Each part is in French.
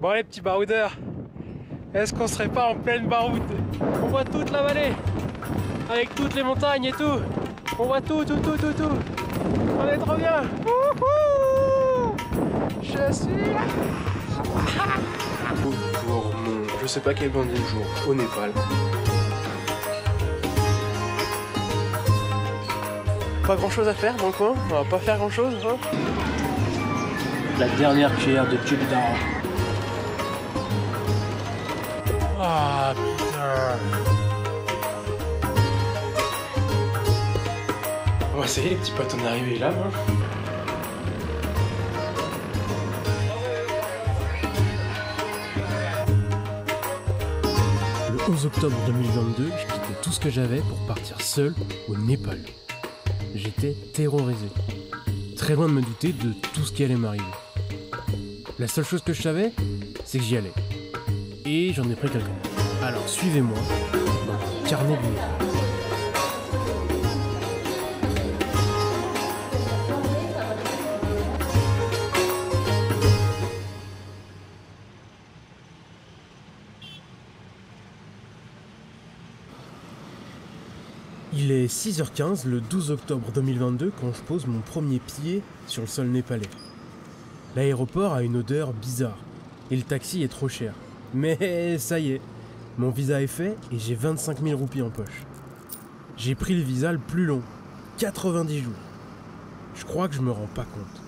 Bon les petits baroudeurs, est-ce qu'on serait pas en pleine baroude? On voit toute la vallée, avec toutes les montagnes et tout. On voit tout. On est trop bien. Wouhou! Je suis là. Pour mon, je sais pas quel bon jour, au Népal. Pas grand chose à faire dans le coin, on va pas faire grand chose. Hein. La dernière cuillère de Jupiter. Ah putain. Bon, ça y est les petits potes, on est arrivé là. Hein. Le 11 octobre 2022, je quittais tout ce que j'avais pour partir seul au Népal. J'étais terrorisé, très loin de me douter de tout ce qui allait m'arriver. La seule chose que je savais, c'est que j'y allais. Et j'en ai pris quelques. Alors suivez-moi dans le carnet du Népal. Il est 6h15 le 12 octobre 2022 quand je pose mon premier pied sur le sol népalais. L'aéroport a une odeur bizarre et le taxi est trop cher. Mais ça y est, mon visa est fait et j'ai 25 000 roupies en poche. J'ai pris le visa le plus long, 90 jours. Je crois que je me rends pas compte.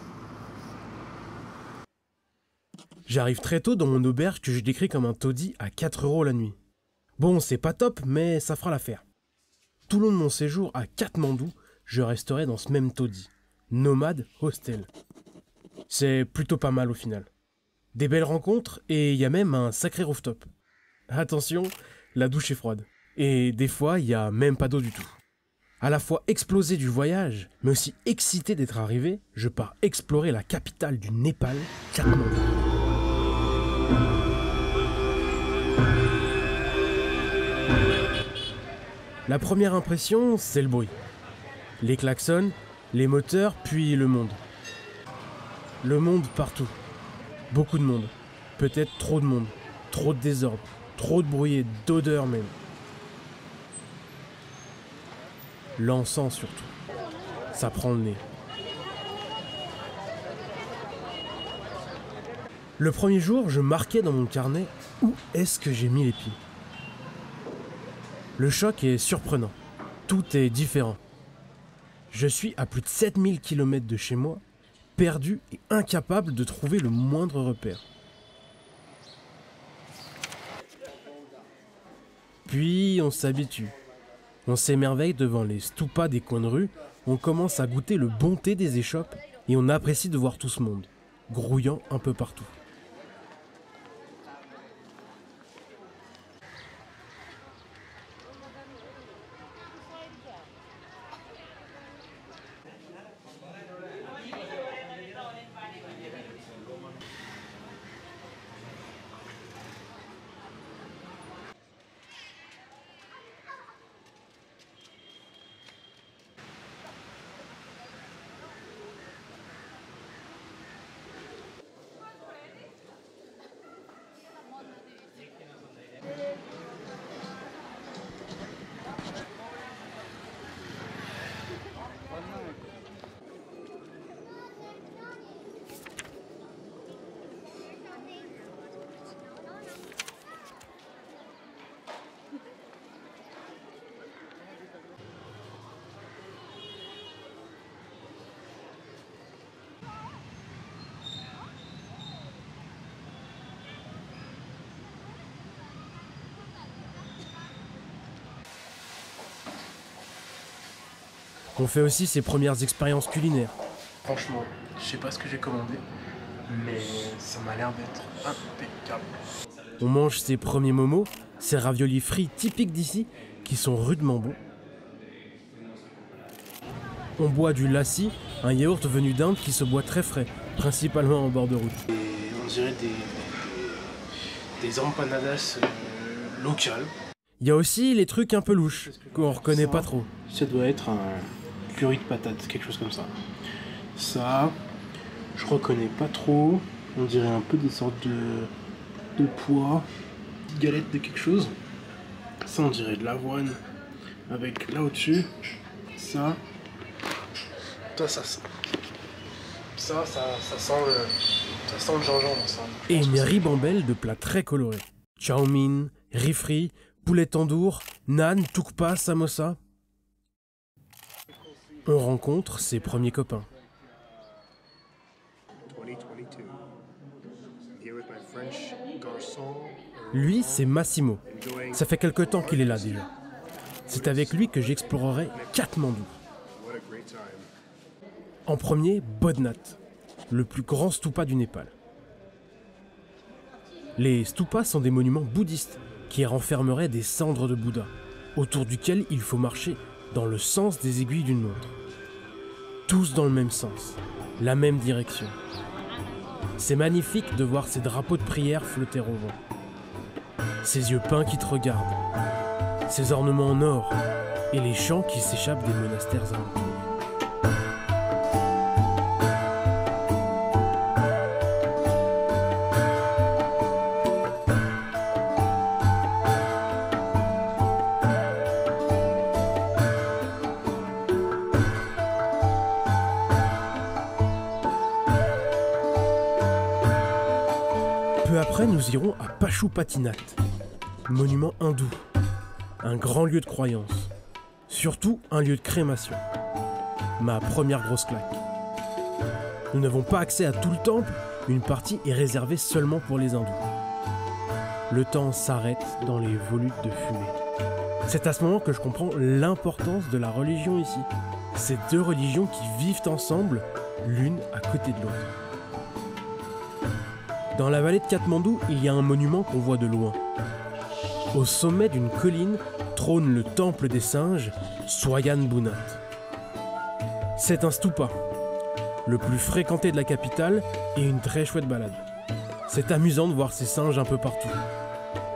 J'arrive très tôt dans mon auberge que je décris comme un taudis à 4 € la nuit. Bon, c'est pas top, mais ça fera l'affaire. Tout le long de mon séjour à Katmandou, je resterai dans ce même taudis, Nomade Hostel. C'est plutôt pas mal au final. Des belles rencontres et il y a même un sacré rooftop. Attention, la douche est froide. Et des fois, il n'y a même pas d'eau du tout. À la fois explosé du voyage, mais aussi excité d'être arrivé, je pars explorer la capitale du Népal, Katmandou. La première impression, c'est le bruit. Les klaxons, les moteurs, puis le monde. Le monde partout. Beaucoup de monde. Peut-être trop de monde. Trop de désordre. Trop de bruit et d'odeur même. L'encens surtout. Ça prend le nez. Le premier jour, je marquais dans mon carnet où est-ce que j'ai mis les pieds. Le choc est surprenant. Tout est différent. Je suis à plus de 7000 km de chez moi, perdu et incapable de trouver le moindre repère. Puis on s'habitue. On s'émerveille devant les stupas des coins de rue, on commence à goûter le bon thé des échoppes et on apprécie de voir tout ce monde, grouillant un peu partout. On fait aussi ses premières expériences culinaires. Franchement, je sais pas ce que j'ai commandé, mais ça m'a l'air d'être impeccable. On mange ses premiers momos, ces raviolis frits typiques d'ici, qui sont rudement bons. On boit du lassi, un yaourt venu d'Inde qui se boit très frais, principalement en bord de route. Et on dirait des empanadas locales. Il y a aussi les trucs un peu louches, qu'on reconnaît pas trop. Ça doit être un curry de patates, quelque chose comme ça. Ça, je reconnais pas trop. On dirait un peu des sortes de pois, galette de quelque chose. Ça, on dirait de l'avoine. Avec là au-dessus, ça. Toi, ça sent. Ça sent le gingembre. Ça. Et une ribambelle de plats très colorés. Chow mein, riz frit, poulet tandoor, naan, tukpa, samosa. On rencontre ses premiers copains. Lui, c'est Massimo. Ça fait quelque temps qu'il est là déjà. C'est avec lui que j'explorerai Katmandou. En premier, Bodhnath, le plus grand stupa du Népal. Les stupas sont des monuments bouddhistes qui renfermeraient des cendres de Bouddha, autour duquel il faut marcher dans le sens des aiguilles d'une montre. Tous dans le même sens, la même direction. C'est magnifique de voir ces drapeaux de prière flotter au vent. Ces yeux peints qui te regardent, ces ornements en or et les chants qui s'échappent des monastères alentours. Peu après, nous irons à Pashupatinath, monument hindou, un grand lieu de croyance, surtout un lieu de crémation. Ma première grosse claque. Nous n'avons pas accès à tout le temple, une partie est réservée seulement pour les hindous. Le temps s'arrête dans les volutes de fumée. C'est à ce moment que je comprends l'importance de la religion ici. Ces deux religions qui vivent ensemble, l'une à côté de l'autre. Dans la vallée de Katmandou, il y a un monument qu'on voit de loin. Au sommet d'une colline trône le temple des singes, Swayan Bunath. C'est un stupa, le plus fréquenté de la capitale et une très chouette balade. C'est amusant de voir ces singes un peu partout.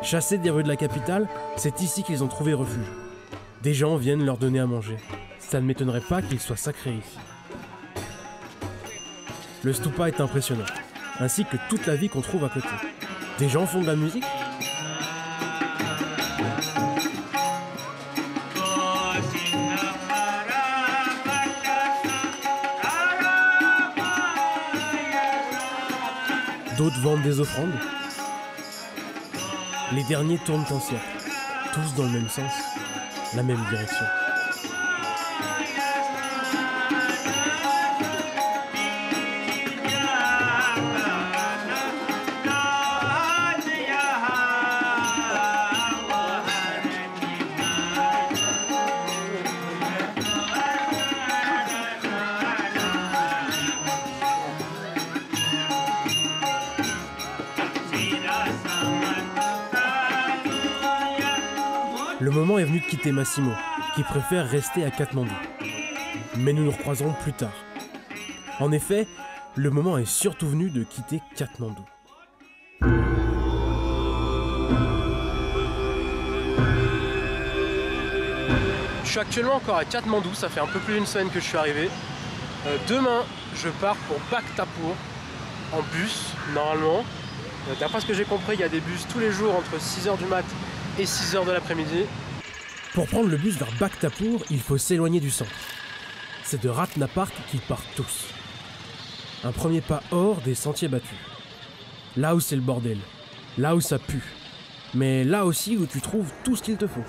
Chassés des rues de la capitale, c'est ici qu'ils ont trouvé refuge. Des gens viennent leur donner à manger. Ça ne m'étonnerait pas qu'ils soient sacrés ici. Le stupa est impressionnant, ainsi que toute la vie qu'on trouve à côté. Des gens font de la musique. D'autres vendent des offrandes. Les derniers tournent en cercle, tous dans le même sens, la même direction. Le moment est venu de quitter Massimo, qui préfère rester à Katmandou. Mais nous nous recroiserons plus tard. En effet, le moment est surtout venu de quitter Katmandou. Je suis actuellement encore à Katmandou, ça fait un peu plus d'une semaine que je suis arrivé. Demain, je pars pour Bhaktapur, en bus, normalement. D'après ce que j'ai compris, il y a des bus tous les jours entre 6h du mat et 6h de l'après-midi. Pour prendre le bus vers Bhaktapur, il faut s'éloigner du centre. C'est de Ratnapark qu'ils partent tous. Un premier pas hors des sentiers battus. Là où c'est le bordel, là où ça pue, mais là aussi où tu trouves tout ce qu'il te faut.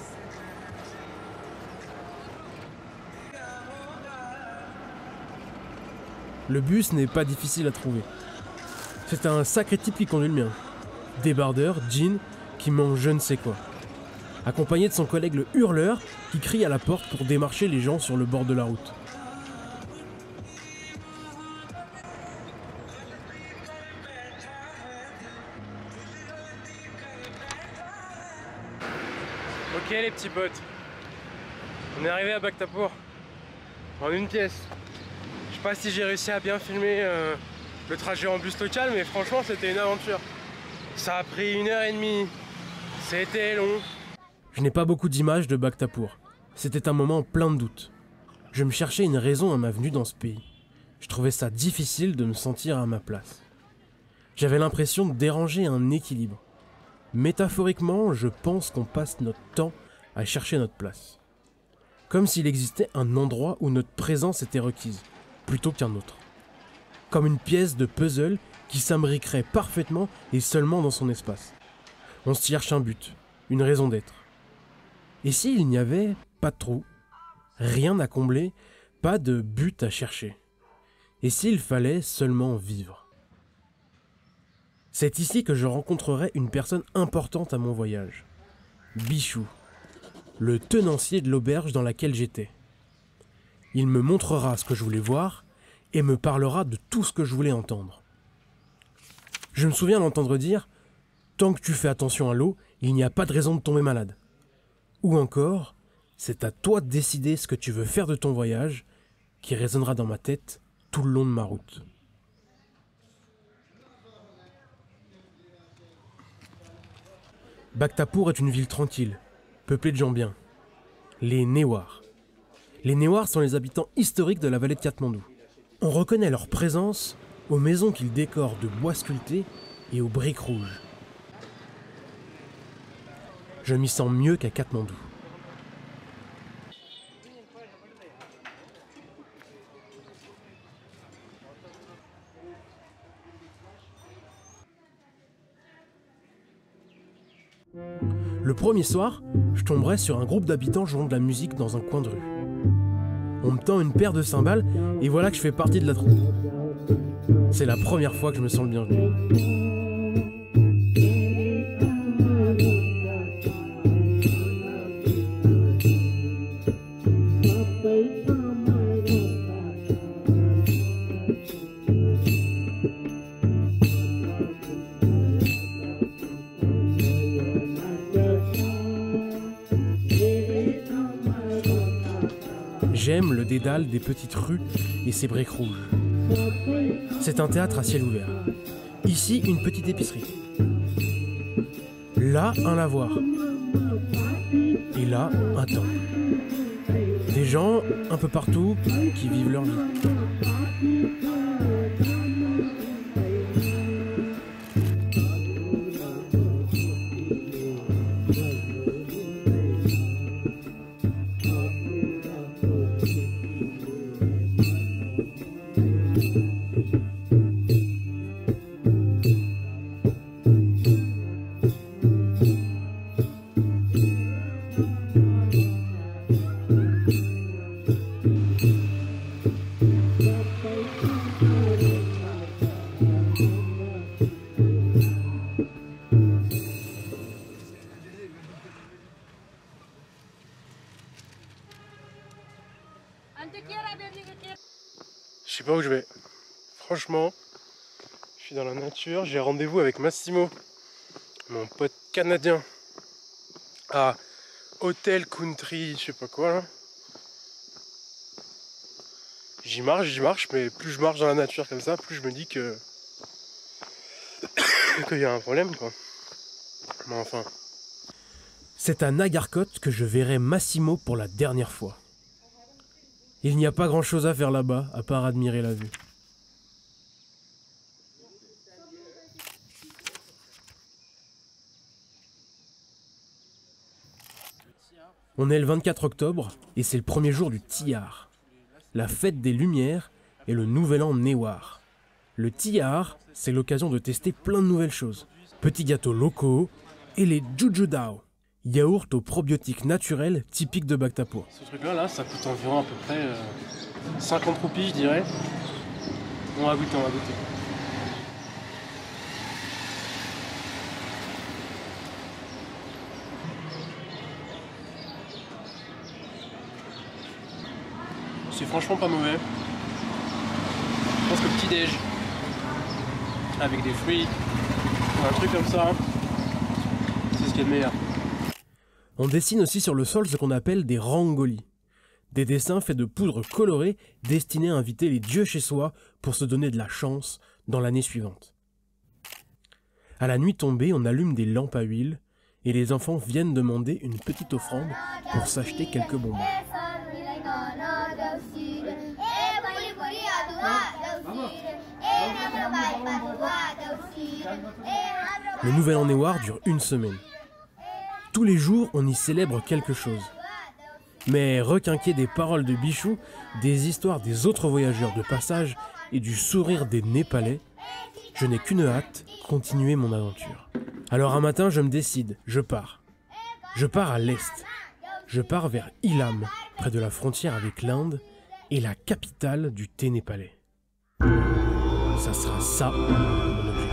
Le bus n'est pas difficile à trouver. C'est un sacré type qui conduit le mien. Débardeur, jean, qui mange je ne sais quoi. Accompagné de son collègue le hurleur, qui crie à la porte pour démarcher les gens sur le bord de la route. Ok les petits potes, on est arrivé à Bhaktapur en une pièce. Je sais pas si j'ai réussi à bien filmer le trajet en bus local, mais franchement c'était une aventure. Ça a pris 1h30, c'était long. Je n'ai pas beaucoup d'images de Bhaktapur. C'était un moment plein de doutes. Je me cherchais une raison à ma venue dans ce pays. Je trouvais ça difficile de me sentir à ma place. J'avais l'impression de déranger un équilibre. Métaphoriquement, je pense qu'on passe notre temps à chercher notre place. Comme s'il existait un endroit où notre présence était requise, plutôt qu'un autre. Comme une pièce de puzzle qui s'imbriquerait parfaitement et seulement dans son espace. On se cherche un but, une raison d'être. Et s'il n'y avait pas de trou, rien à combler, pas de but à chercher. Et s'il fallait seulement vivre? C'est ici que je rencontrerai une personne importante à mon voyage. Bichou, le tenancier de l'auberge dans laquelle j'étais. Il me montrera ce que je voulais voir et me parlera de tout ce que je voulais entendre. Je me souviens d'entendre dire « Tant que tu fais attention à l'eau, il n'y a pas de raison de tomber malade. » Ou encore « C'est à toi de décider ce que tu veux faire de ton voyage » qui résonnera dans ma tête tout le long de ma route. Bhaktapur est une ville tranquille, peuplée de gens bien. Les Newars. Les Newars sont les habitants historiques de la vallée de Katmandou. On reconnaît leur présence aux maisons qu'ils décorent de bois sculptés et aux briques rouges. Je m'y sens mieux qu'à Katmandou. Le premier soir, je tomberai sur un groupe d'habitants jouant de la musique dans un coin de rue. On me tend une paire de cymbales et voilà que je fais partie de la troupe. C'est la première fois que je me sens le bienvenu. J'aime le dédale des petites rues et ses briques rouges. C'est un théâtre à ciel ouvert. Ici, une petite épicerie. Là, un lavoir. Et là, un temple. Des gens, un peu partout, qui vivent leur vie. Je sais pas où je vais. Franchement, je suis dans la nature. J'ai rendez-vous avec Massimo, mon pote canadien, à Hotel Country, je sais pas quoi là. J'y marche, mais plus je marche dans la nature comme ça, plus je me dis que qu'il y a un problème quoi. Mais enfin. C'est à Nagarkot que je verrai Massimo pour la dernière fois. Il n'y a pas grand-chose à faire là-bas, à part admirer la vue. On est le 24 octobre et c'est le premier jour du Tihar, la fête des Lumières et le nouvel an Newar. Le Tihar, c'est l'occasion de tester plein de nouvelles choses. Petits gâteaux locaux et les Jujudao, yaourt aux probiotiques naturels typiques de Bhaktapur. Ce truc-là, là, ça coûte environ à peu près 50 roupies, je dirais. On va goûter, C'est franchement pas mauvais. Je pense que petit déj avec des fruits, un truc comme ça, c'est ce qui est le meilleur. On dessine aussi sur le sol ce qu'on appelle des rangolis. Des dessins faits de poudre colorée destinés à inviter les dieux chez soi pour se donner de la chance dans l'année suivante. À la nuit tombée, on allume des lampes à huile et les enfants viennent demander une petite offrande pour s'acheter quelques bonbons. Le nouvel an Newar dure une semaine. Tous les jours, on y célèbre quelque chose. Mais requinquer des paroles de Bichou, des histoires des autres voyageurs de passage et du sourire des Népalais, je n'ai qu'une hâte, continuer mon aventure. Alors un matin, je me décide, je pars. Je pars à l'est. Je pars vers Ilam, près de la frontière avec l'Inde et la capitale du thé népalais. Ça sera ça, mon objectif.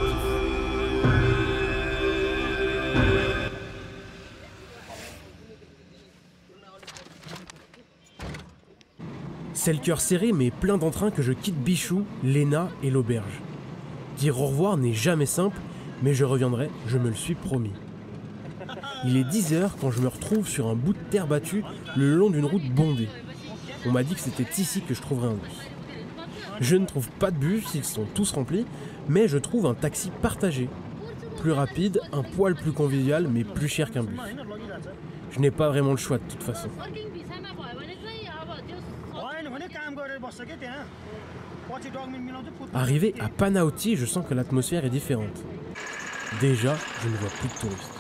C'est le cœur serré mais plein d'entrain que je quitte Bichou, Léna et l'auberge. Dire au revoir n'est jamais simple, mais je reviendrai, je me le suis promis. Il est 10h quand je me retrouve sur un bout de terre battue le long d'une route bondée. On m'a dit que c'était ici que je trouverais un bus. Je ne trouve pas de bus, ils sont tous remplis, mais je trouve un taxi partagé. Plus rapide, un poil plus convivial, mais plus cher qu'un bus. Je n'ai pas vraiment le choix de toute façon. Arrivé à Panaoti, je sens que l'atmosphère est différente. Déjà, je ne vois plus de touristes.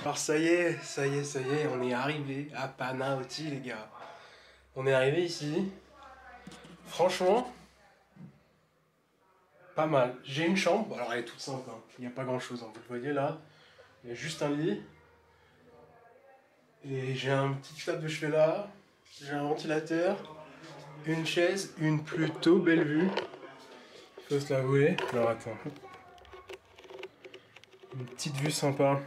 Alors ça y est, on est arrivé à Panaoti les gars. On est arrivé ici. Franchement, pas mal. J'ai une chambre, bon, alors elle est toute simple, hein. Il n'y a pas grand chose, hein. Vous le voyez là. Il y a juste un lit. Et j'ai un petit table de chevet là. J'ai un ventilateur. Une chaise, une plutôt belle vue. Il faut se l'avouer. Alors attends. Une petite vue sympa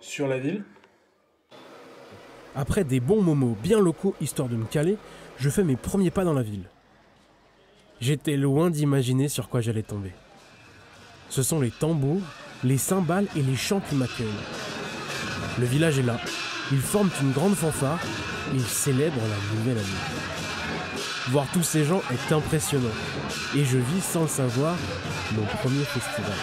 sur la ville. Après des bons momos bien locaux histoire de me caler, je fais mes premiers pas dans la ville. J'étais loin d'imaginer sur quoi j'allais tomber. Ce sont les tambours, les cymbales et les chants qui m'accueillent. Le village est là, ils forment une grande fanfare et ils célèbrent la nouvelle année. Voir tous ces gens est impressionnant et je vis sans le savoir mon premier festival.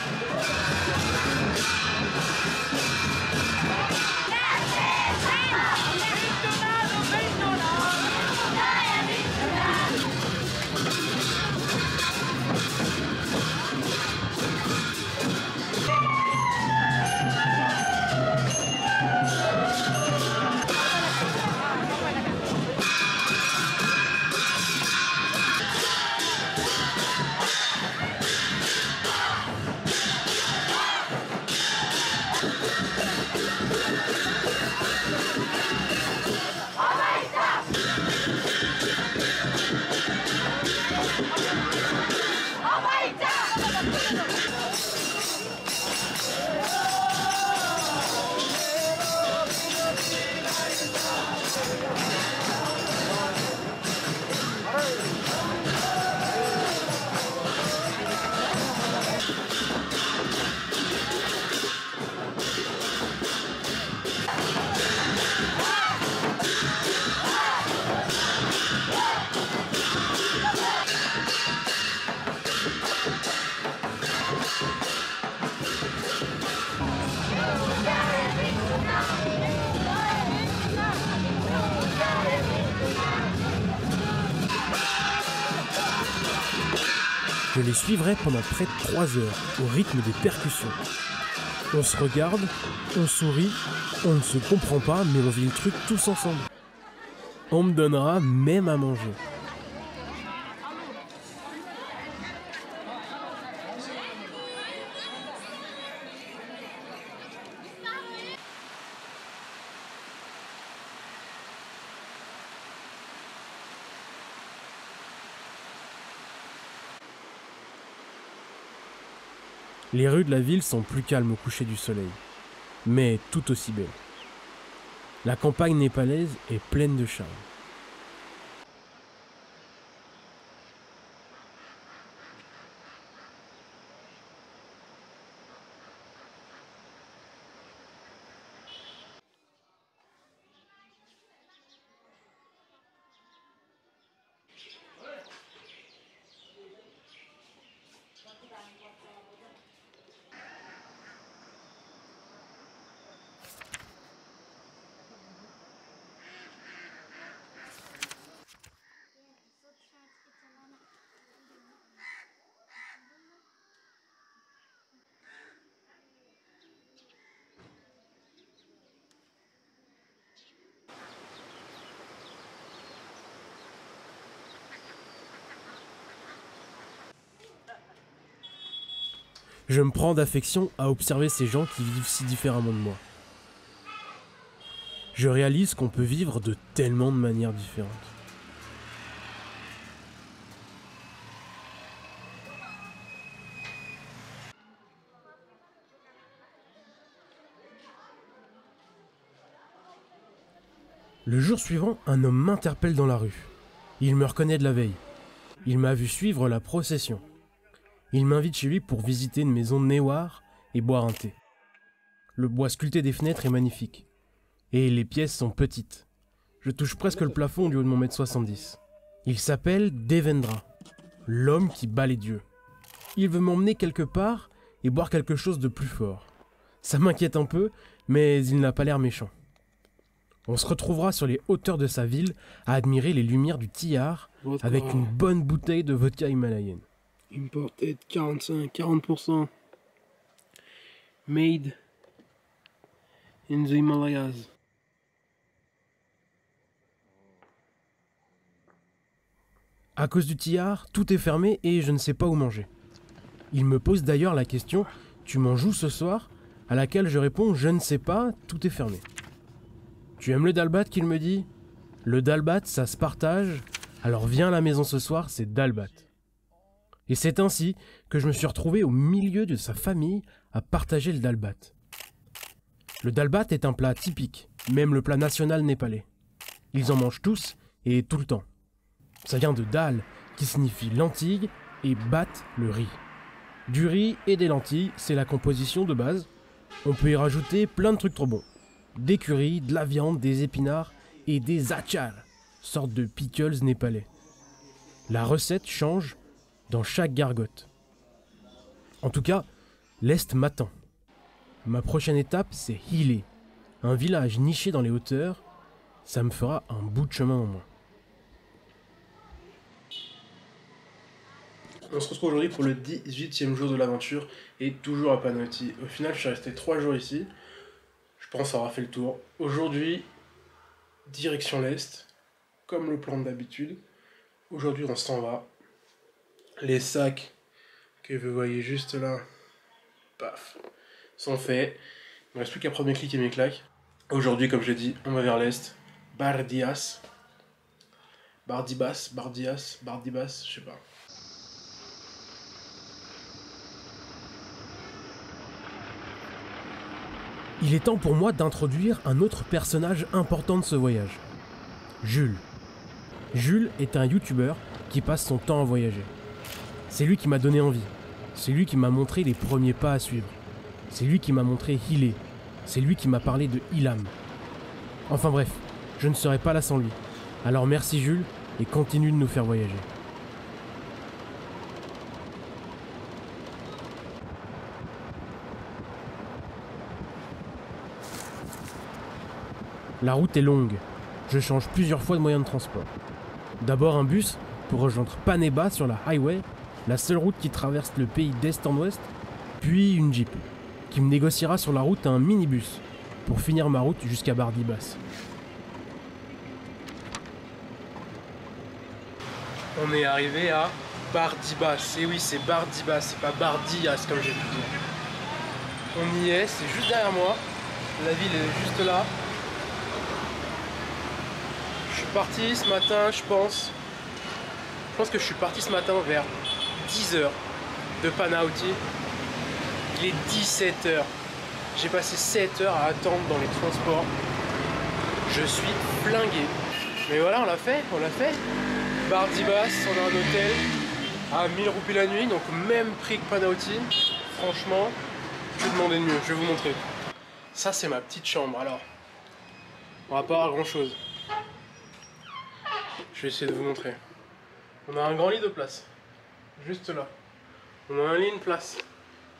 Je les suivrai pendant près de 3 heures, au rythme des percussions. On se regarde, on sourit, on ne se comprend pas, mais on vit le truc tous ensemble. On me donnera même à manger. Les rues de la ville sont plus calmes au coucher du soleil, mais tout aussi belles. La campagne népalaise est pleine de charme. Je me prends d'affection à observer ces gens qui vivent si différemment de moi. Je réalise qu'on peut vivre de tellement de manières différentes. Le jour suivant, un homme m'interpelle dans la rue. Il me reconnaît de la veille. Il m'a vu suivre la procession. Il m'invite chez lui pour visiter une maison de Néouar et boire un thé. Le bois sculpté des fenêtres est magnifique. Et les pièces sont petites. Je touche presque le plafond du haut de mon mètre 70. Il s'appelle Devendra, l'homme qui bat les dieux. Il veut m'emmener quelque part et boire quelque chose de plus fort. Ça m'inquiète un peu, mais il n'a pas l'air méchant. On se retrouvera sur les hauteurs de sa ville à admirer les lumières du Tihar avec une bonne bouteille de vodka himalayenne. Imported 40%. Made in the Himalayas. À cause du Tihar, tout est fermé et je ne sais pas où manger. Il me pose d'ailleurs la question « Tu manges où ce soir ?» à laquelle je réponds « Je ne sais pas, tout est fermé ». « Tu aimes le dalbat ?» qu'il me dit. « Le dalbat, ça se partage, alors viens à la maison ce soir, c'est dalbat. » Et c'est ainsi que je me suis retrouvé au milieu de sa famille à partager le dalbat. Le dalbat est un plat typique, même le plat national népalais. Ils en mangent tous et tout le temps. Ça vient de dal, qui signifie lentilles, et bat, le riz. Du riz et des lentilles, c'est la composition de base. On peut y rajouter plein de trucs trop bons. Des currys, de la viande, des épinards et des achar, sorte de pickles népalais. La recette change dans chaque gargote. En tout cas, l'Est m'attend. Ma prochaine étape, c'est Hile, un village niché dans les hauteurs. Ça me fera un bout de chemin en moins. On se retrouve aujourd'hui pour le 18e jour de l'aventure et toujours à Panauti. Au final, je suis resté 3 jours ici. Je pense avoir fait le tour. Aujourd'hui, direction l'Est, comme le plan d'habitude. Aujourd'hui, on s'en va. Les sacs que vous voyez juste là, paf, sont faits. Il ne reste plus qu'à prendre mes clics et mes claques. Aujourd'hui, comme je l'ai dit, on va vers l'Est. Bardias. Bardibas, Bardias, Bardibas, je sais pas. Il est temps pour moi d'introduire un autre personnage important de ce voyage. Jules. Jules est un youtubeur qui passe son temps à voyager. C'est lui qui m'a donné envie. C'est lui qui m'a montré les premiers pas à suivre. C'est lui qui m'a montré Hile. C'est lui qui m'a parlé de Ilam. Enfin bref, je ne serai pas là sans lui. Alors merci Jules et continue de nous faire voyager. La route est longue. Je change plusieurs fois de moyen de transport. D'abord un bus pour rejoindre Paneba sur la highway, la seule route qui traverse le pays d'est en ouest, puis une Jeep, qui me négociera sur la route un minibus, pour finir ma route jusqu'à Bardibas. On est arrivé à Bardibas. Et oui, c'est Bardibas, c'est pas Bardias comme j'ai pu dire. On y est, c'est juste derrière moi. La ville est juste là. Je suis parti ce matin, je pense que je suis parti ce matin vers 10h de Panauti. Il est 17h. J'ai passé 7 heures à attendre dans les transports. Je suis flingué. Mais voilà, on l'a fait. Bardibas, on a un hôtel à 1000 roupies la nuit, donc même prix que Panauti. Franchement, je vais demander de mieux, je vais vous montrer. Ça, c'est ma petite chambre. Alors, on va pas avoir grand chose. Je vais essayer de vous montrer. On a un grand lit de place, juste là. On a un lit de place,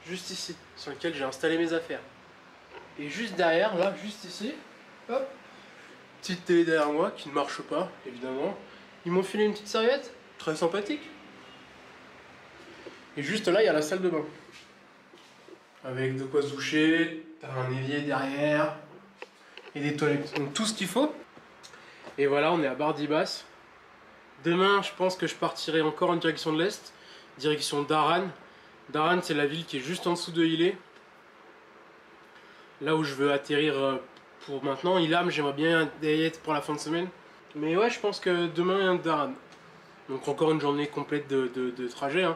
juste ici, sur lequel j'ai installé mes affaires. Et juste derrière, là, juste ici, hop, petite télé derrière moi qui ne marche pas, évidemment. Ils m'ont filé une petite serviette, très sympathique. Et juste là, il y a la salle de bain. Avec de quoi se doucher, t'as un évier derrière, et des toilettes. Donc tout ce qu'il faut. Et voilà, on est à Bardibas. Demain, je pense que je partirai encore en direction de l'Est, direction d'Aran. Dharan, c'est la ville qui est juste en dessous de Hylé. Là où je veux atterrir pour maintenant. Ilham, j'aimerais bien y être pour la fin de semaine. Mais ouais, je pense que demain, il y a un Dharan. Donc encore une journée complète de trajet. Hein.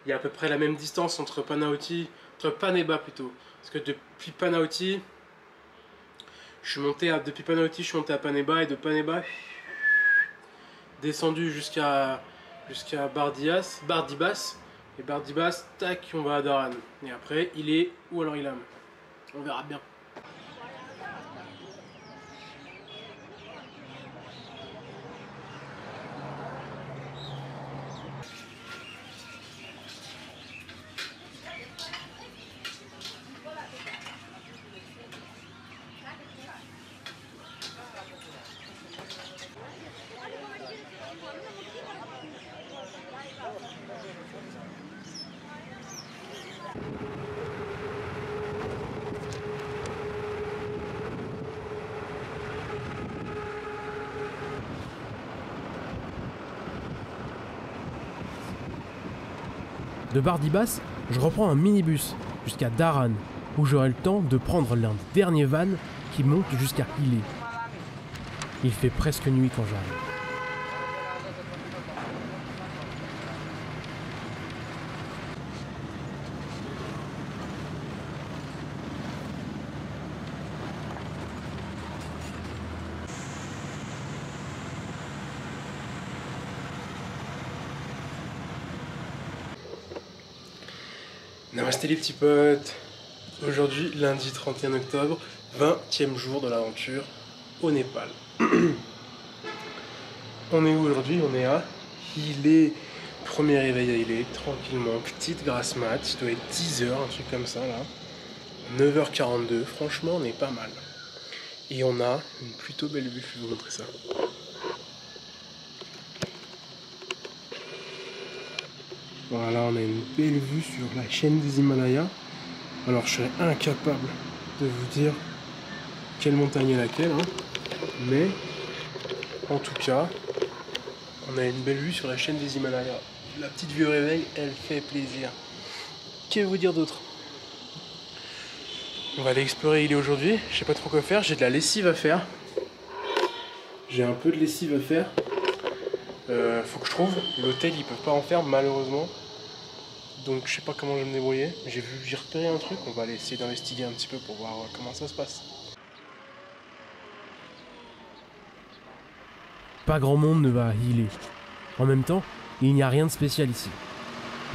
Il y a à peu près la même distance entre Paneba plutôt. Parce que depuis Panaoti, je suis monté à Paneba et de Paneba, descendu jusqu'à Bardibas. Et Bardibas, tac, on va à Dharan. Et après, il est ou alors Ilham. On verra bien. De Bardibas, je reprends un minibus jusqu'à Dharan, où j'aurai le temps de prendre l'un des derniers vannes qui monte jusqu'à Hylé. Il fait presque nuit quand j'arrive. Namasté les petits potes. Aujourd'hui, lundi 31 octobre, 20e jour de l'aventure au Népal. On est où aujourd'hui? On est à Hylé. Premier réveil à Hylé, tranquillement, petite grasse mat. Il doit être 10h, un truc comme ça là. 9h42, franchement on est pas mal. Et on a une plutôt belle vue, je vais vous montrer ça. Voilà, on a une belle vue sur la chaîne des Himalayas. Alors je serais incapable de vous dire quelle montagne est laquelle, hein. Mais en tout cas, on a une belle vue sur la chaîne des Himalayas. La petite vue au réveil, elle fait plaisir. Que vous dire d'autre? On va aller explorer Hylé aujourd'hui. Je sais pas trop quoi faire, j'ai de la lessive à faire. J'ai un peu de lessive à faire. Faut que je trouve. L'hôtel, ils peuvent pas en faire malheureusement. Donc je sais pas comment je vais me débrouiller. J'ai repéré un truc, on va aller essayer d'investiguer un petit peu pour voir comment ça se passe. Pas grand monde ne va à Hylé. En même temps, il n'y a rien de spécial ici.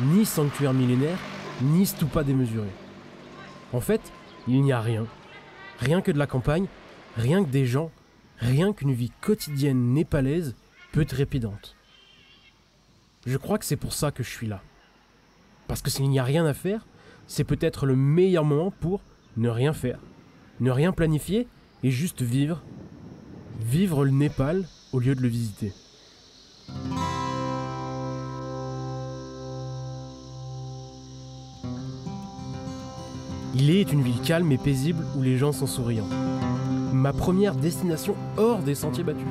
Ni sanctuaire millénaire, ni stupa démesuré. En fait, il n'y a rien. Rien que de la campagne, rien que des gens, rien qu'une vie quotidienne népalaise peu trépidante. Je crois que c'est pour ça que je suis là. Parce que s'il n'y a rien à faire, c'est peut-être le meilleur moment pour ne rien faire, ne rien planifier et juste vivre. Vivre le Népal au lieu de le visiter. Hylé est une ville calme et paisible où les gens sont souriants. Ma première destination hors des sentiers battus.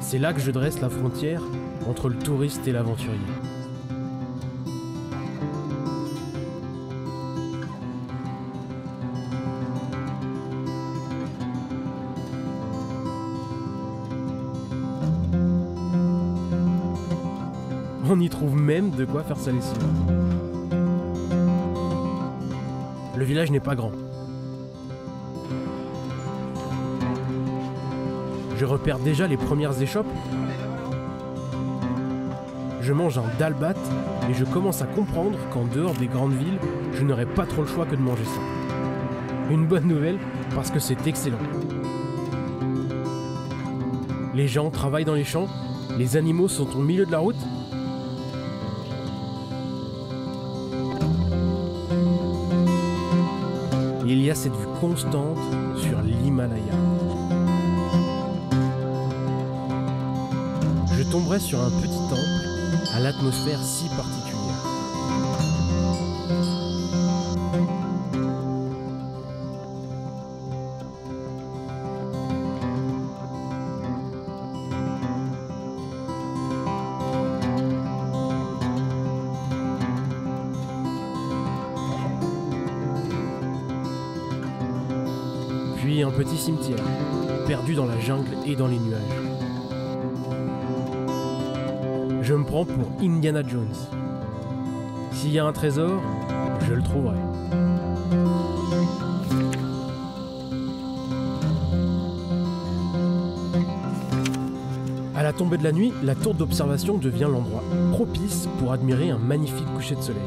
C'est là que je dresse la frontière entre le touriste et l'aventurier. On y trouve même de quoi faire sa lessive. Le village n'est pas grand. Je repère déjà les premières échoppes. Je mange un dal bhat et je commence à comprendre qu'en dehors des grandes villes, je n'aurai pas trop le choix que de manger ça. Une bonne nouvelle parce que c'est excellent. Les gens travaillent dans les champs, les animaux sont au milieu de la route. Et il y a cette vue constante sur l'Himalaya. Je tomberai sur un petit temple à l'atmosphère si particulière. puis un petit cimetière, perdu dans la jungle et dans les nuages. Je me prends pour Indiana Jones. S'il y a un trésor, je le trouverai. À la tombée de la nuit, la tour d'observation devient l'endroit propice pour admirer un magnifique coucher de soleil.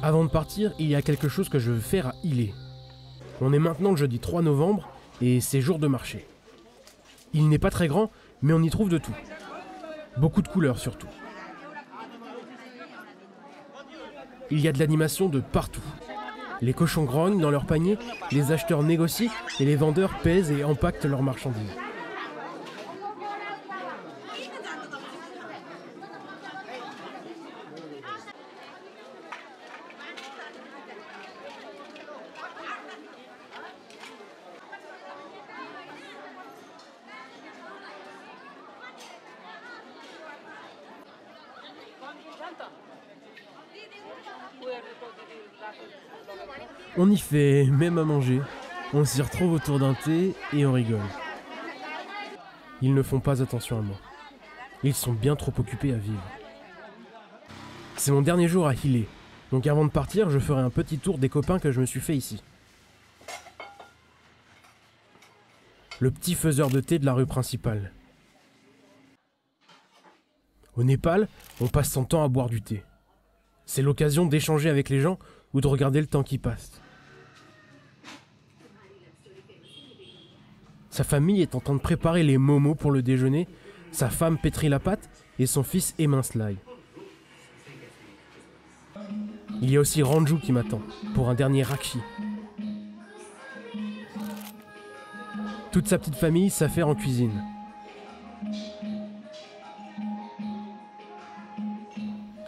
Avant de partir, il y a quelque chose que je veux faire à Ilé. On est maintenant le jeudi 3 novembre et c'est jour de marché. Il n'est pas très grand, mais on y trouve de tout. Beaucoup de couleurs surtout. Il y a de l'animation de partout. Les cochons grognent dans leurs paniers, les acheteurs négocient et les vendeurs pèsent et empaquetent leurs marchandises. On y fait, même à manger. On s'y retrouve autour d'un thé et on rigole. Ils ne font pas attention à moi. Ils sont bien trop occupés à vivre. C'est mon dernier jour à Hillé, donc avant de partir, je ferai un petit tour des copains que je me suis fait ici. Le petit faiseur de thé de la rue principale. Au Népal, on passe son temps à boire du thé. C'est l'occasion d'échanger avec les gens ou de regarder le temps qui passe. Sa famille est en train de préparer les momos pour le déjeuner, sa femme pétrit la pâte et son fils émince l'ail. Il y a aussi Ranju qui m'attend, pour un dernier rakshi. Toute sa petite famille s'affaire en cuisine.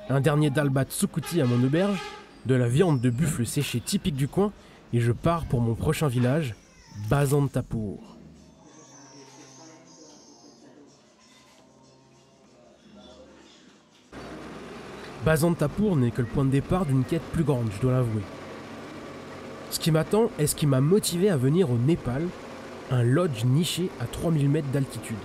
Un dernier dalbat sukuti à mon auberge, de la viande de buffle séchée typique du coin, et je pars pour mon prochain village, Basantapur. Basantapur n'est que le point de départ d'une quête plus grande, je dois l'avouer. Ce qui m'attend est ce qui m'a motivé à venir au Népal, un lodge niché à 3000 mètres d'altitude.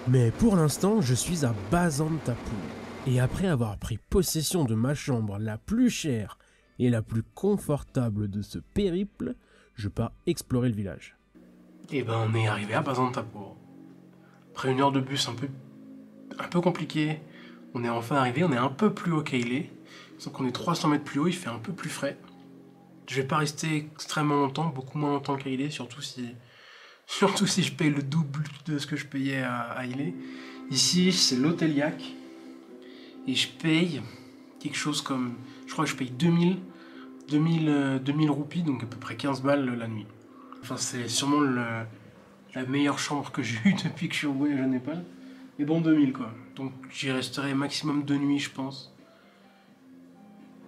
Mais pour l'instant, je suis à Basantapur. Et après avoir pris possession de ma chambre la plus chère et la plus confortable de ce périple, je pars explorer le village. Et ben on est arrivé à Basantapur. Après une heure de bus un peu compliqué, on est enfin arrivé, on est un peu plus haut qu'Ailé. Donc on est 300 mètres plus haut, il fait un peu plus frais. Je vais pas rester extrêmement longtemps, beaucoup moins longtemps qu'Ailé, surtout si je paye le double de ce que je payais à Ailé. Ici c'est l'hôtel Yak. Et je paye quelque chose comme, je crois que je paye 2000 roupies, donc à peu près 15 balles la nuit. Enfin, c'est sûrement la meilleure chambre que j'ai eue depuis que je suis au Népal. Mais bon, 2000 quoi. Donc j'y resterai maximum 2 nuits, je pense.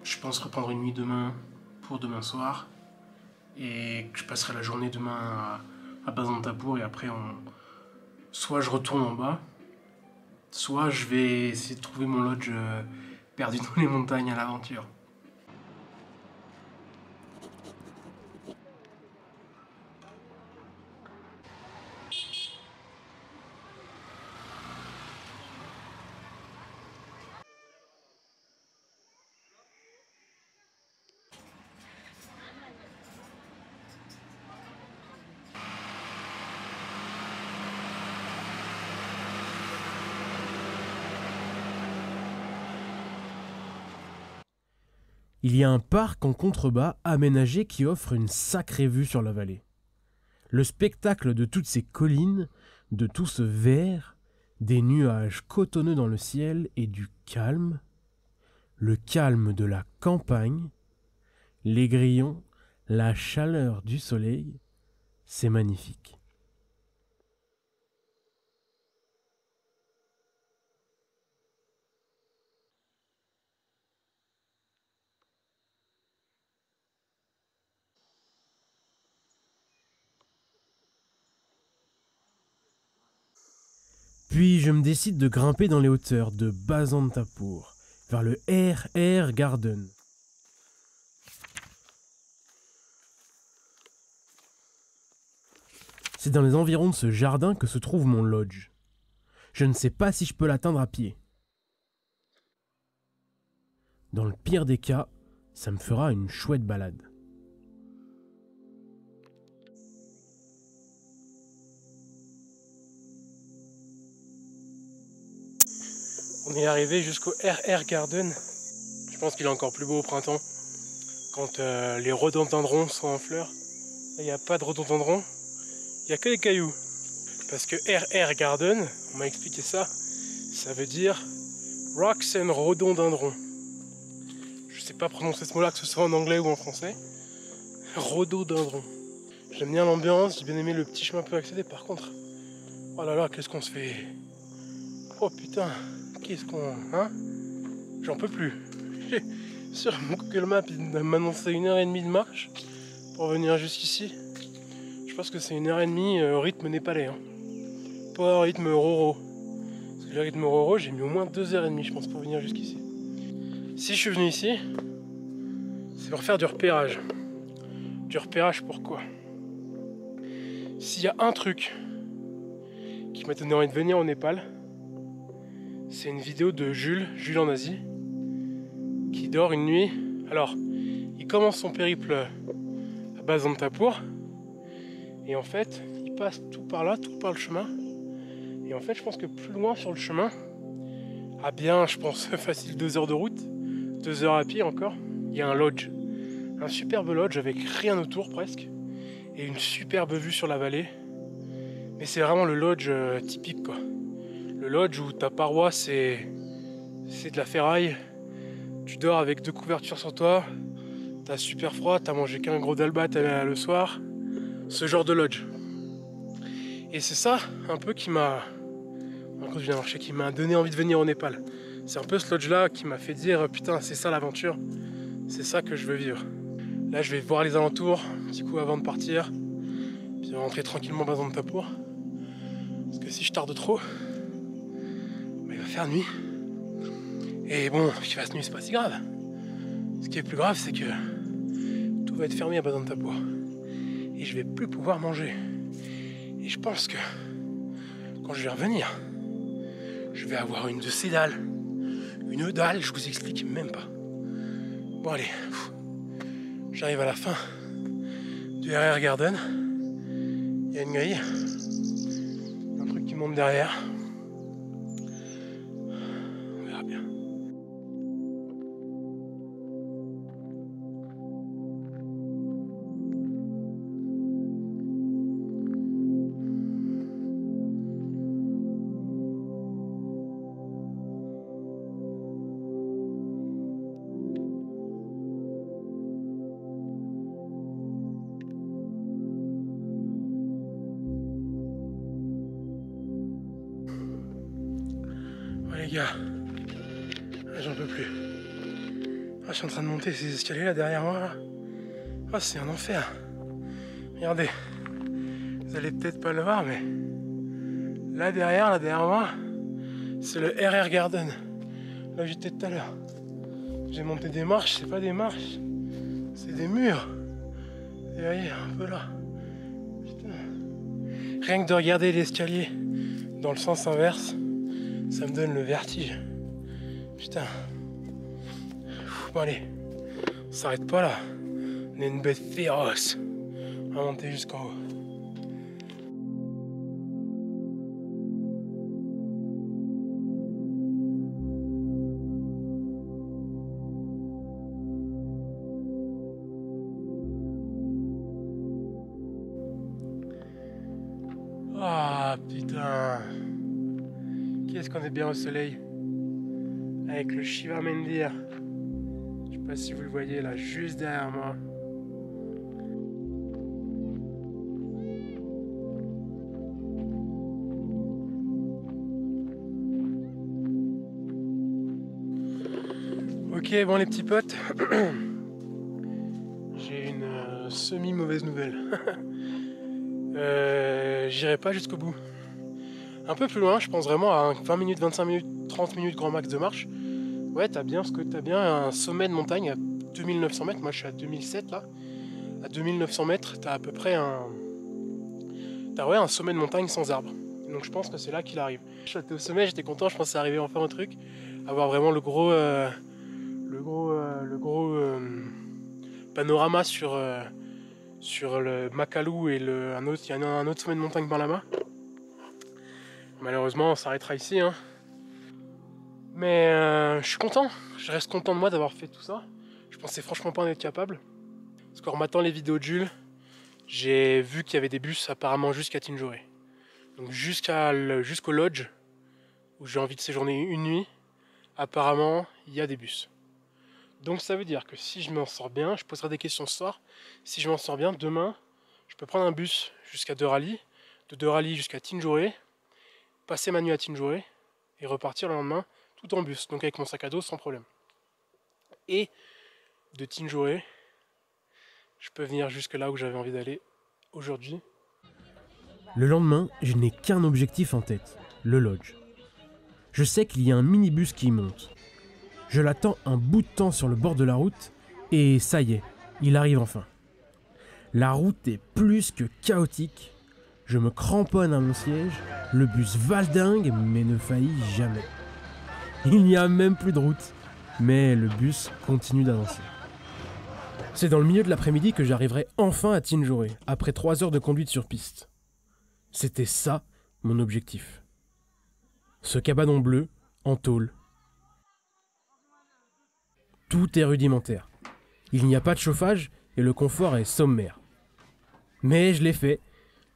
Je pense reprendre une nuit demain pour demain soir. Et je passerai la journée demain à Basantapur et après soit je retourne en bas, soit je vais essayer de trouver mon lodge perdu dans les montagnes à l'aventure. Il y a un parc en contrebas aménagé qui offre une sacrée vue sur la vallée. Le spectacle de toutes ces collines, de tout ce vert, des nuages cotonneux dans le ciel et du calme, le calme de la campagne, les grillons, la chaleur du soleil, c'est magnifique. Puis je me décide de grimper dans les hauteurs de Basantapur, vers le RR Garden. C'est dans les environs de ce jardin que se trouve mon lodge. Je ne sais pas si je peux l'atteindre à pied. Dans le pire des cas, ça me fera une chouette balade. On est arrivé jusqu'au RR Garden. Je pense qu'il est encore plus beau au printemps, quand les rhododendrons sont en fleurs. Là, il n'y a pas de rhododendrons, il n'y a que des cailloux. Parce que RR Garden, on m'a expliqué ça, ça veut dire Rocks and Rhododendrons. Je sais pas prononcer ce mot-là, que ce soit en anglais ou en français. Rhododendron. J'aime bien l'ambiance, j'ai bien aimé le petit chemin peu accédé. Par contre, oh là là, qu'est-ce qu'on se fait. Oh putain, qu'est-ce qu'on... Hein? J'en peux plus. Sur mon Google Maps, il m'annonçait 1h30 de marche pour venir jusqu'ici. Je pense que c'est 1h30 au rythme népalais. Hein. Pas au rythme Roro. Parce que le rythme Roro, j'ai mis au moins 2h30, je pense, pour venir jusqu'ici. Si je suis venu ici, c'est pour faire du repérage. Du repérage pourquoi? S'il y a un truc qui m'a donné envie de venir au Népal, c'est une vidéo de Jules en Asie, qui dort une nuit. Alors, il commence son périple à Basantapur, et en fait, il passe tout par là, tout par le chemin. Et en fait, je pense que plus loin sur le chemin, à bien, je pense, facile 2 heures de route, 2 heures à pied encore, il y a un lodge. Un superbe lodge avec rien autour presque, et une superbe vue sur la vallée. Mais c'est vraiment le lodge typique quoi. Le lodge où ta paroi c'est de la ferraille, tu dors avec 2 couvertures sur toi, t'as super froid, t'as mangé qu'un gros dalbat le soir, ce genre de lodge. Et c'est ça un peu qui m'a donné envie de venir au Népal. C'est un peu ce lodge là qui m'a fait dire putain c'est ça l'aventure, c'est ça que je veux vivre. Là je vais voir les alentours un petit coup avant de partir, puis rentrer tranquillement à Basantapur. Parce que si je tarde trop, bah, il va faire nuit. Et bon, qu'il fasse nuit c'est pas si grave. Ce qui est plus grave c'est que tout va être fermé à Basantapur. Et je vais plus pouvoir manger. Et je pense que quand je vais revenir, je vais avoir une de ces dalles. Une dalle, je vous explique même pas. Bon allez, j'arrive à la fin du RR Garden. Il y a une grille. Un truc qui monte derrière. On verra bien. Les gars, j'en peux plus. Je suis en train de monter ces escaliers là derrière moi. Là. Oh, c'est un enfer. Regardez, vous allez peut-être pas le voir, mais là derrière moi, c'est le RR Garden. Là où j'étais tout à l'heure. J'ai monté des marches, c'est pas des marches, c'est des murs. Vous voyez, un peu là. Putain. Rien que de regarder l'escalier dans le sens inverse, ça me donne le vertige. Putain. Bon allez, on s'arrête pas là. On est une bête féroce. On va monter jusqu'en haut. Ah putain. Qu'est-ce qu'on est bien au soleil. Avec le Shiva Mandir. Je sais pas si vous le voyez là, juste derrière moi. Ok, bon les petits potes. J'ai une semi-mauvaise nouvelle. J'irai pas jusqu'au bout. Un peu plus loin, je pense vraiment à 20 minutes, 25 minutes, 30 minutes grand max de marche. Ouais, t'as bien un sommet de montagne à 2900 mètres. Moi, je suis à 2007 là. À 2900 mètres, t'as à peu près un sommet de montagne sans arbre. Donc je pense que c'est là qu'il arrive. J'étais au sommet, j'étais content, je pensais arriver enfin au truc, avoir vraiment le gros panorama sur le Makalu et il y a un autre sommet de montagne Balama. Malheureusement, on s'arrêtera ici. Hein. Mais je suis content, je reste content de moi d'avoir fait tout ça. Je pensais franchement pas en être capable. Parce qu'en matant les vidéos de Jules, j'ai vu qu'il y avait des bus apparemment jusqu'à Tinjore. Donc jusqu'au lodge, où j'ai envie de séjourner une nuit, apparemment il y a des bus. Donc ça veut dire que si je m'en sors bien, je poserai des questions ce soir. Si je m'en sors bien, demain, je peux prendre un bus jusqu'à Derali, de Derali jusqu'à Tinjore, passer ma nuit à Tinjore et repartir le lendemain tout en bus, donc avec mon sac à dos sans problème. Et de Tinjore, je peux venir jusque là où j'avais envie d'aller aujourd'hui. Le lendemain, je n'ai qu'un objectif en tête, le lodge. Je sais qu'il y a un minibus qui y monte. Je l'attends un bout de temps sur le bord de la route et ça y est, il arrive enfin. La route est plus que chaotique. Je me cramponne à mon siège, le bus valdingue mais ne faillit jamais. Il n'y a même plus de route, mais le bus continue d'avancer. C'est dans le milieu de l'après-midi que j'arriverai enfin à Tinjore, après 3 heures de conduite sur piste. C'était ça, mon objectif. Ce cabanon bleu, en tôle. Tout est rudimentaire. Il n'y a pas de chauffage et le confort est sommaire. Mais je l'ai fait.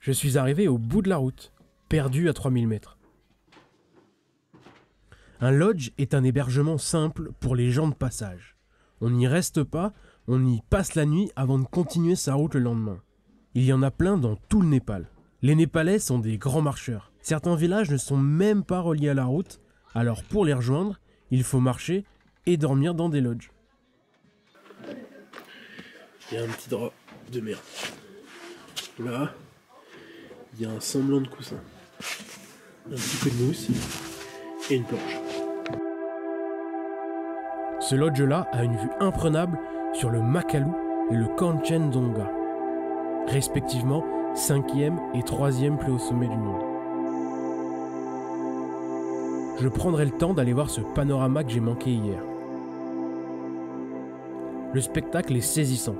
Je suis arrivé au bout de la route, perdu à 3000 mètres. Un lodge est un hébergement simple pour les gens de passage. On n'y reste pas, on y passe la nuit avant de continuer sa route le lendemain. Il y en a plein dans tout le Népal. Les Népalais sont des grands marcheurs. Certains villages ne sont même pas reliés à la route, alors pour les rejoindre, il faut marcher et dormir dans des lodges. Il y a un petit drap de merde. Là, il y a un semblant de coussin. Un petit peu de mousse et une planche. Ce lodge-là a une vue imprenable sur le Makalu et le Kanchenjunga, respectivement 5e et 3e plus haut sommet du monde. Je prendrai le temps d'aller voir ce panorama que j'ai manqué hier. Le spectacle est saisissant.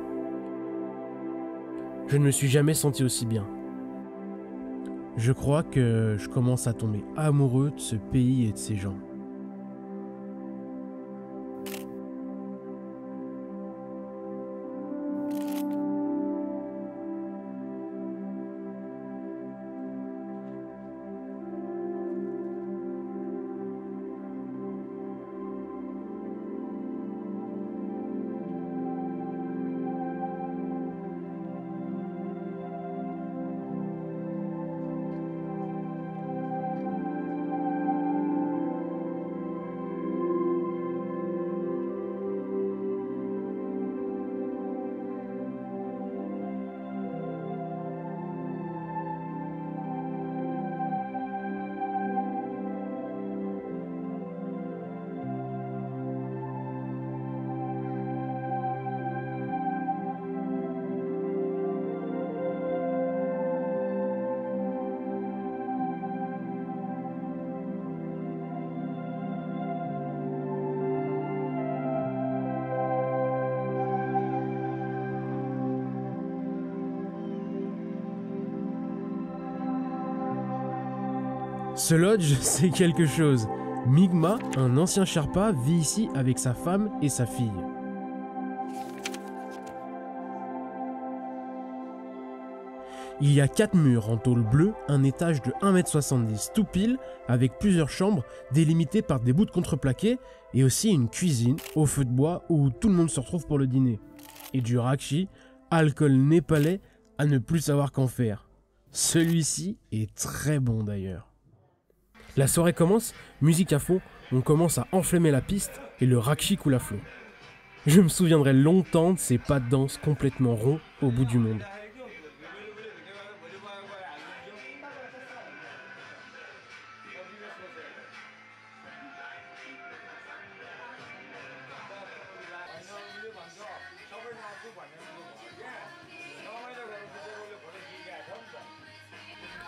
Je ne me suis jamais senti aussi bien. Je crois que je commence à tomber amoureux de ce pays et de ses gens. Ce lodge, c'est quelque chose. Migma, un ancien Sherpa, vit ici avec sa femme et sa fille. Il y a 4 murs en tôle bleue, un étage de 1,70 m tout pile, avec plusieurs chambres délimitées par des bouts de contreplaqué, et aussi une cuisine au feu de bois où tout le monde se retrouve pour le dîner. Et du rakshi, alcool népalais à ne plus savoir qu'en faire. Celui-ci est très bon d'ailleurs. La soirée commence, musique à fond, on commence à enflammer la piste et le rakshi coule à flot. Je me souviendrai longtemps de ces pas de danse complètement ronds au bout du monde.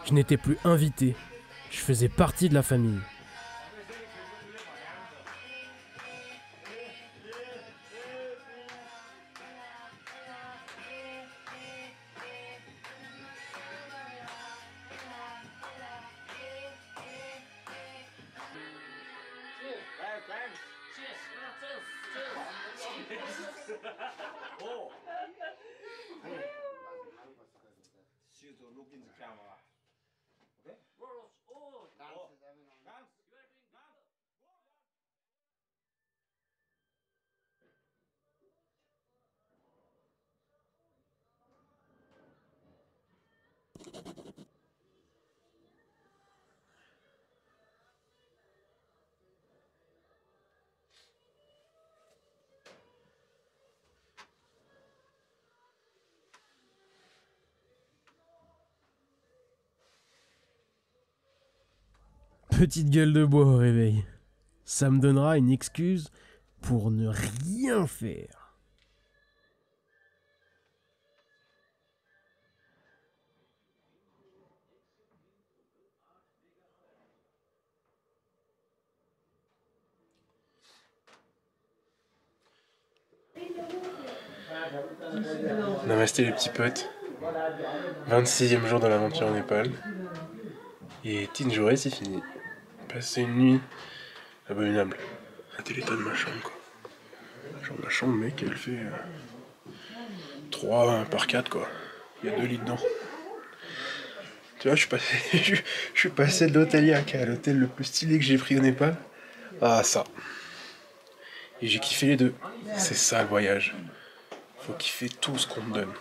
Je n'étais plus invité, je faisais partie de la famille. Petite gueule de bois au réveil. Ça me donnera une excuse pour ne rien faire. Namasté les petits potes. 26e jour de l'aventure au Népal. Et Tinjouré, c'est fini. Passer une nuit abominable. Regardez l'état de ma chambre, quoi. Genre ma chambre, mec, elle fait 3 par 4, quoi. Il y a 2 lits dedans. Tu vois, je suis passé de l'hôtelier à l'hôtel le plus stylé que j'ai pris au Népal. Ah, ça. Et j'ai kiffé les deux. C'est ça le voyage. Faut kiffer tout ce qu'on te donne.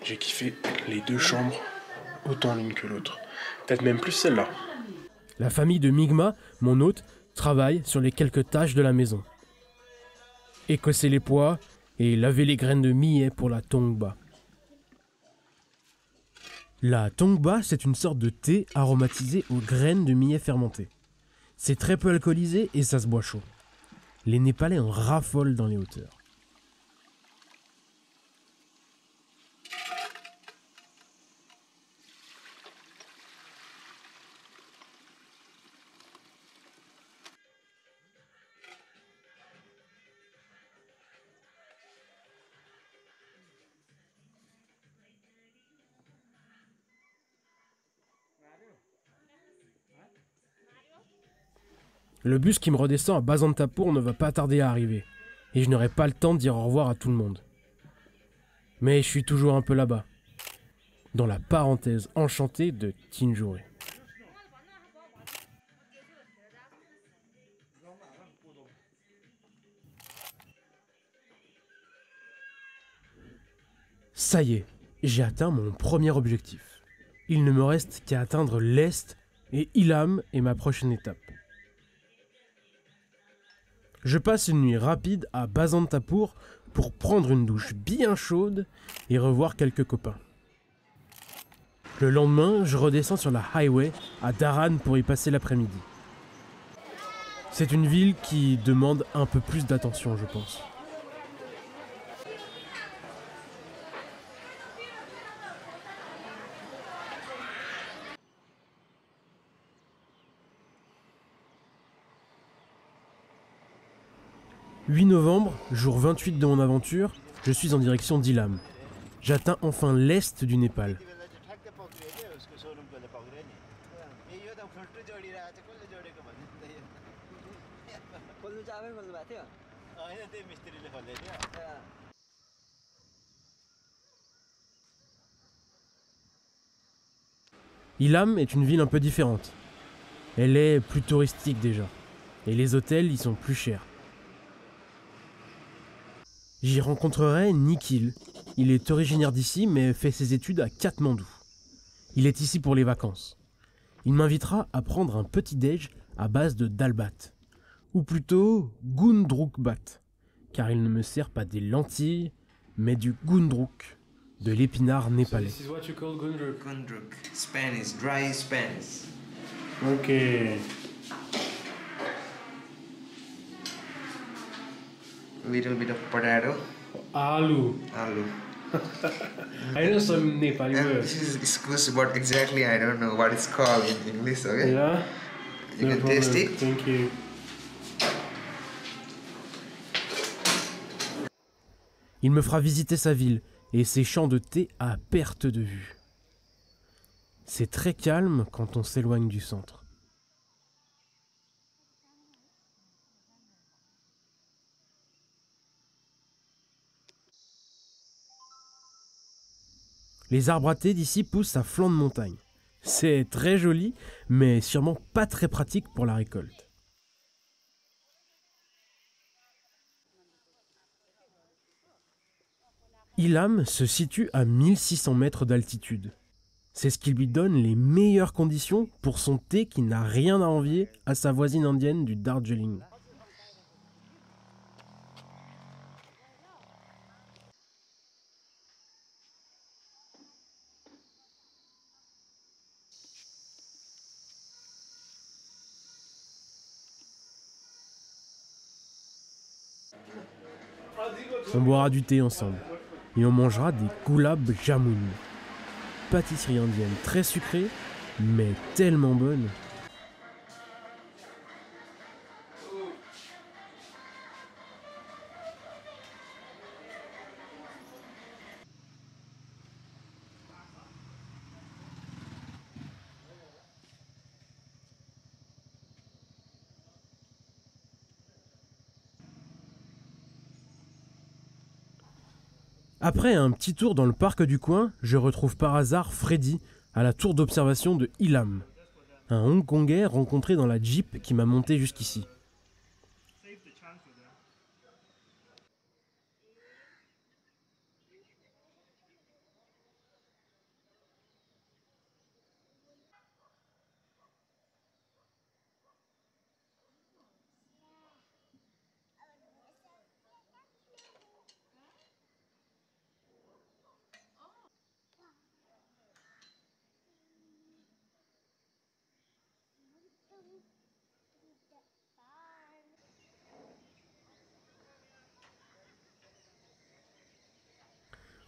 J'ai kiffé les 2 chambres, autant l'une que l'autre. Peut-être même plus celle-là. La famille de Migma, mon hôte, travaille sur les quelques tâches de la maison. Écosser les pois et laver les graines de millet pour la tongba. La tongba, c'est une sorte de thé aromatisé aux graines de millet fermentées. C'est très peu alcoolisé et ça se boit chaud. Les Népalais en raffolent dans les hauteurs. Le bus qui me redescend à Basantapur ne va pas tarder à arriver, et je n'aurai pas le temps de dire au revoir à tout le monde. Mais je suis toujours un peu là-bas, dans la parenthèse enchantée de Tinjouré. Ça y est, j'ai atteint mon premier objectif. Il ne me reste qu'à atteindre l'Est, et Ilam est ma prochaine étape. Je passe une nuit rapide à Basantapur pour prendre une douche bien chaude et revoir quelques copains. Le lendemain, je redescends sur la highway à Dharan pour y passer l'après-midi. C'est une ville qui demande un peu plus d'attention, je pense. « 8 novembre, jour 28 de mon aventure, je suis en direction d'Ilam. J'atteins enfin l'est du Népal. Ilam est une ville un peu différente. Elle est plus touristique déjà, et les hôtels y sont plus chers. J'y rencontrerai Nikhil. Il est originaire d'ici mais fait ses études à Katmandou. Il est ici pour les vacances. Il m'invitera à prendre un petit déj à base de dalbat, ou plutôt gundrukbat, car il ne me sert pas des lentilles, mais du gundruk, de l'épinard népalais. This is what you call gundruk. Gundruk, Spanish, dry Spanish. Ok. Little bit of potato, Aloo. aloo. I know some Nepali And words. this is exclusive, but exactly I don't know what it's called in English, okay? Yeah? You No can taste problem. it. Thank you. Il me fera visiter sa ville et ses champs de thé à perte de vue. C'est très calme quand on s'éloigne du centre. Les arbres à thé d'ici poussent à flanc de montagne. C'est très joli, mais sûrement pas très pratique pour la récolte. Ilam se situe à 1600 mètres d'altitude. C'est ce qui lui donne les meilleures conditions pour son thé qui n'a rien à envier à sa voisine indienne du Darjeeling. On boira du thé ensemble et on mangera des gulab jamun. Pâtisserie indienne très sucrée, mais tellement bonne. Après un petit tour dans le parc du coin, je retrouve par hasard Freddy à la tour d'observation de Ilam, un Hongkongais rencontré dans la Jeep qui m'a monté jusqu'ici.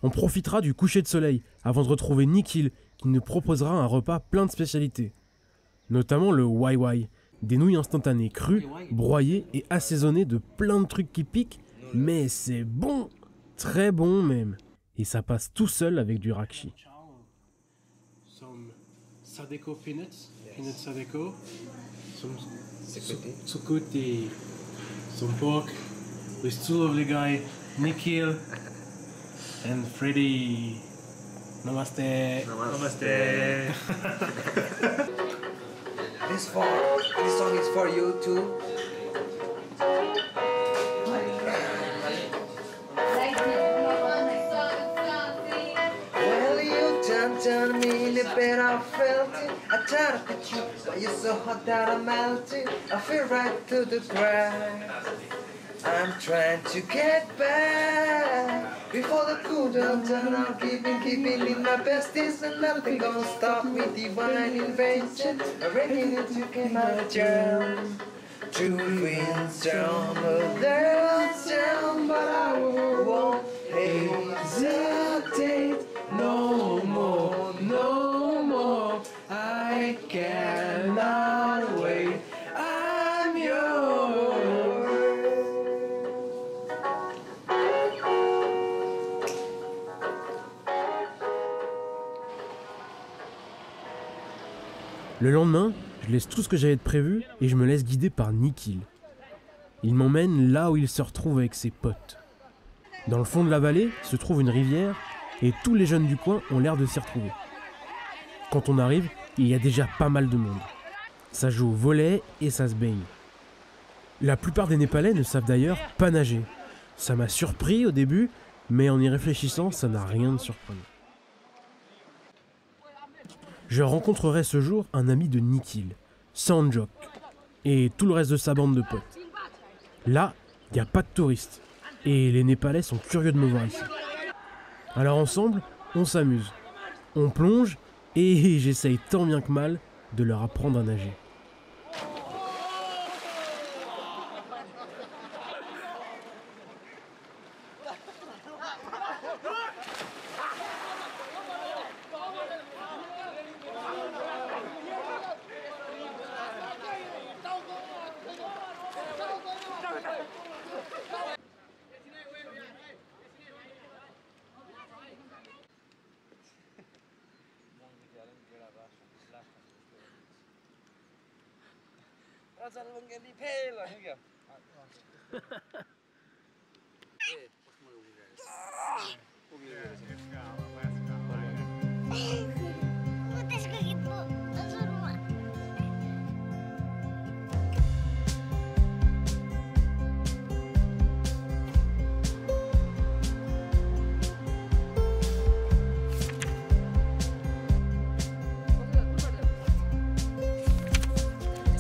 On profitera du coucher de soleil avant de retrouver Nikhil qui nous proposera un repas plein de spécialités. Notamment le Wai Wai, des nouilles instantanées crues, broyées et assaisonnées de plein de trucs qui piquent, mais c'est bon, très bon même. Et ça passe tout seul avec du rakshi. Some Sadeco peanuts, peanut Sadeco, some Security. sukuti, some pork, with two lovely guys, Nikhil and Freddy. Namaste. Namaste. This song is for you too. Well, you turned me in the bed, I felt it. I tried to put you, but you're so hot that I'm melting. I feel right to the ground. I'm trying to get back before the cool down. I'm keeping in my besties, and nothing gonna stop me. Divine invention, already to get my jam. Two winds down, there's down, but I won't hesitate no more, no more. I cannot wait. I'm yours. Le lendemain, je laisse tout ce que j'avais de prévu et je me laisse guider par Nikhil. Il m'emmène là où il se retrouve avec ses potes. Dans le fond de la vallée se trouve une rivière et tous les jeunes du coin ont l'air de s'y retrouver. Quand on arrive, il y a déjà pas mal de monde. Ça joue au volley et ça se baigne. La plupart des Népalais ne savent d'ailleurs pas nager. Ça m'a surpris au début, mais en y réfléchissant, ça n'a rien de surprenant. Je rencontrerai ce jour un ami de Nikhil, Sanjok, et tout le reste de sa bande de potes. Là, il n'y a pas de touristes, et les Népalais sont curieux de me voir ici. Alors ensemble, on s'amuse, on plonge, et j'essaye tant bien que mal de leur apprendre à nager.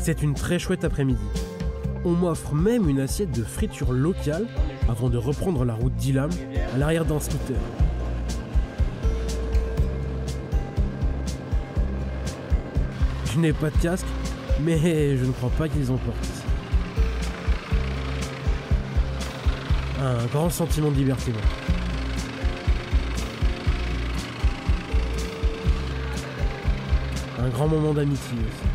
C'est une très chouette après-midi. On m'offre même une assiette de friture locale avant de reprendre la route d'Ilam à l'arrière d'un scooter. Je n'ai pas de casque, mais je ne crois pas qu'ils en portent ici. Un grand sentiment de liberté. Un grand moment d'amitié aussi.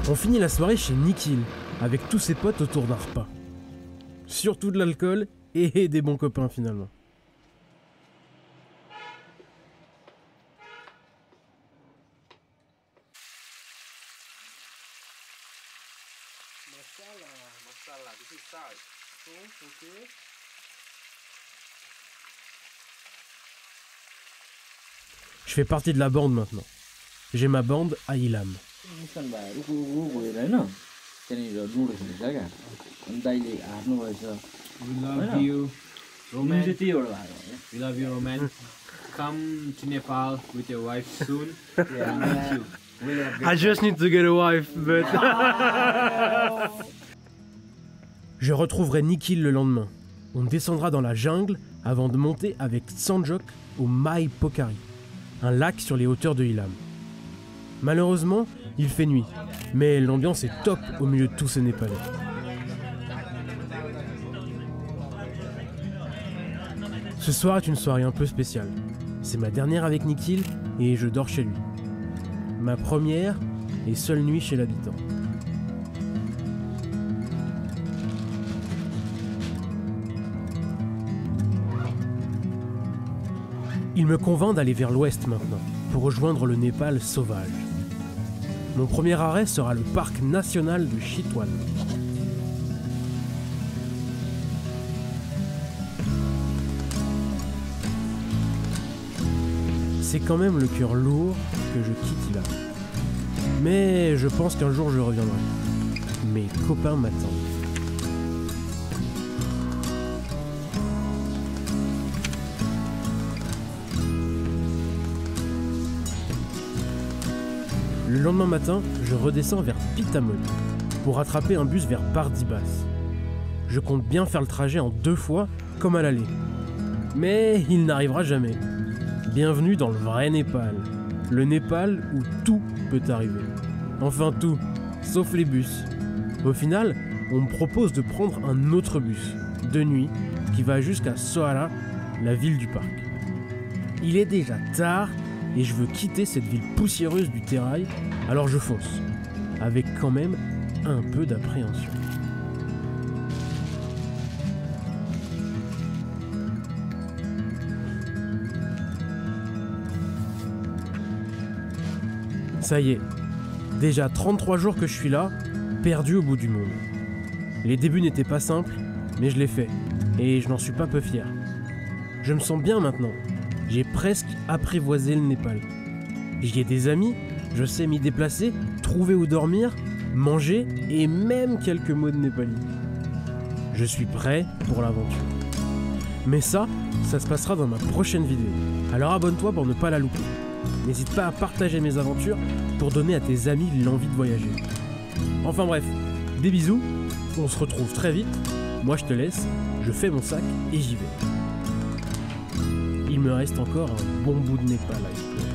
On finit la soirée chez Nikhil, avec tous ses potes autour d'un repas. Surtout de l'alcool et des bons copains finalement. Je fais partie de la bande maintenant. J'ai ma bande à Ilam. We love you, Roman. We love you, Roman. Come to Nepal with your wife soon. Yeah, we miss you. I just need to get a wife, but... Je retrouverai Nikhil le lendemain. On descendra dans la jungle avant de monter avec Sanjok au Mai Pokhari, un lac sur les hauteurs de Ilam. Malheureusement, il fait nuit, mais l'ambiance est top au milieu de tous ces Népalais. Ce soir est une soirée un peu spéciale. C'est ma dernière avec Nikhil et je dors chez lui. Ma première et seule nuit chez l'habitant. Il me convainc d'aller vers l'ouest maintenant, pour rejoindre le Népal sauvage. Mon premier arrêt sera le parc national de Chitwan. C'est quand même le cœur lourd que je quitte Ilam. Mais je pense qu'un jour je reviendrai. Mes copains m'attendent. Le lendemain matin, je redescends vers Pitamon pour rattraper un bus vers Bardibas. Je compte bien faire le trajet en 2 fois, comme à l'aller. Mais il n'arrivera jamais. Bienvenue dans le vrai Népal. Le Népal où tout peut arriver. Enfin tout, sauf les bus. Au final, on me propose de prendre un autre bus, de nuit, qui va jusqu'à Sohara, la ville du parc. Il est déjà tard et je veux quitter cette ville poussiéreuse du Térail, alors je fonce, avec quand même un peu d'appréhension. Ça y est, déjà 33 jours que je suis là, perdu au bout du monde. Les débuts n'étaient pas simples, mais je l'ai fait, et je n'en suis pas peu fier. Je me sens bien maintenant, j'ai presque apprivoisé le Népal. J'y ai des amis, je sais m'y déplacer, trouver où dormir, manger, et même quelques mots de népali. Je suis prêt pour l'aventure. Mais ça se passera dans ma prochaine vidéo, alors abonne-toi pour ne pas la louper. N'hésite pas à partager mes aventures pour donner à tes amis l'envie de voyager. Enfin bref, des bisous, on se retrouve très vite. Moi je te laisse, je fais mon sac et j'y vais. Il me reste encore un bon bout de Népal à explorer.